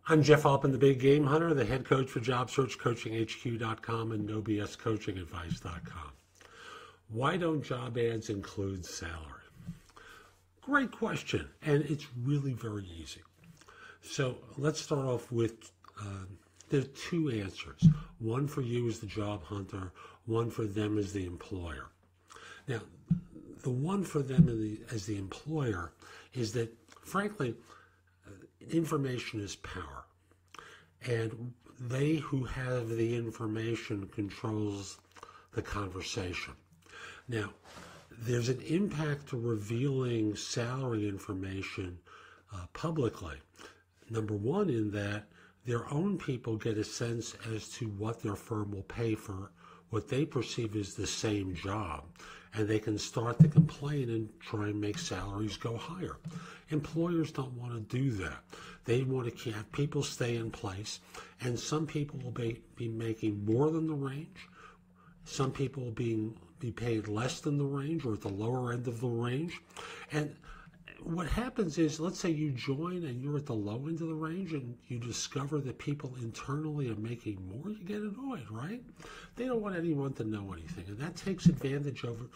I'm Jeff Altman, the Big Game Hunter, the head coach for JobSearchCoachingHQ.com and NoBSCoachingAdvice.com. Why don't job ads include salary? Great question, and it's really very easy. So let's start off with, there are two answers. One for you as the job hunter, one for them as the employer. Now, the one for them as the employer is that, frankly, information is power, and they who have the information controls the conversation. Now, there's an impact to revealing salary information publicly. Number one, in that their own people get a sense as to what their firm will pay for what they perceive as the same job, and they can start to complain and try and make salaries go higher. Employers don't want to do that. They want to have people stay in place, and some people will be making more than the range. Some people will be paid less than the range or at the lower end of the range. And what happens is, let's say you join and you're at the low end of the range and you discover that people internally are making more, you get annoyed, right? They don't want anyone to know anything. And that takes advantage of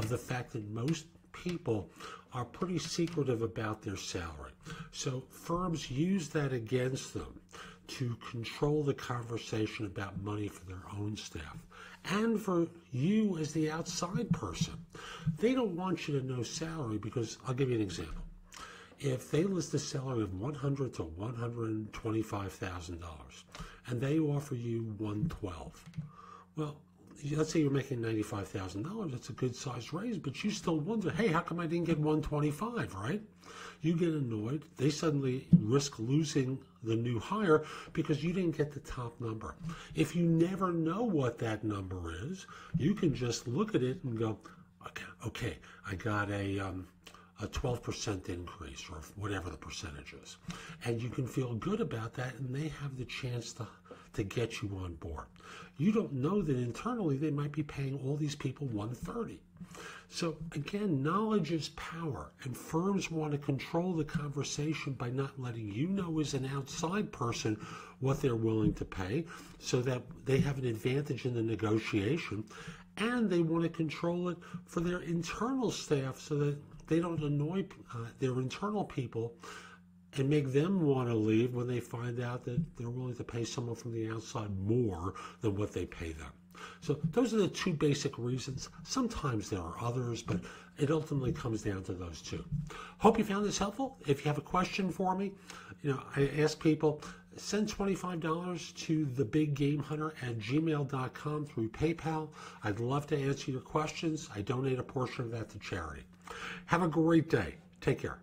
the fact that most people are pretty secretive about their salary. So firms use that against them to control the conversation about money for their own staff. And for you as the outside person, they don't want you to know salary because, I'll give you an example. If they list a salary of $100,000 to $125,000 and they offer you $112,000, well, let's say you're making $95,000, that's a good sized raise, but you still wonder, hey, how come I didn't get $125,000, right? You get annoyed. They suddenly risk losing the new hire because you didn't get the top number. If you never know what that number is, you can just look at it and go, okay, I got a 12% increase or whatever the percentage is. And you can feel good about that, and they have the chance to get you on board. You don't know that internally they might be paying all these people $130,000. So again, knowledge is power, and firms want to control the conversation by not letting you know as an outside person what they're willing to pay so that they have an advantage in the negotiation, and they want to control it for their internal staff so that they don't annoy their internal people and make them want to leave when they find out that they're willing to pay someone from the outside more than what they pay them. So those are the two basic reasons. Sometimes there are others, but it ultimately comes down to those two. Hope you found this helpful. If you have a question for me, I ask people, send $25 to thebiggamehunter@gmail.com through PayPal. I'd love to answer your questions. I donate a portion of that to charity. Have a great day. Take care.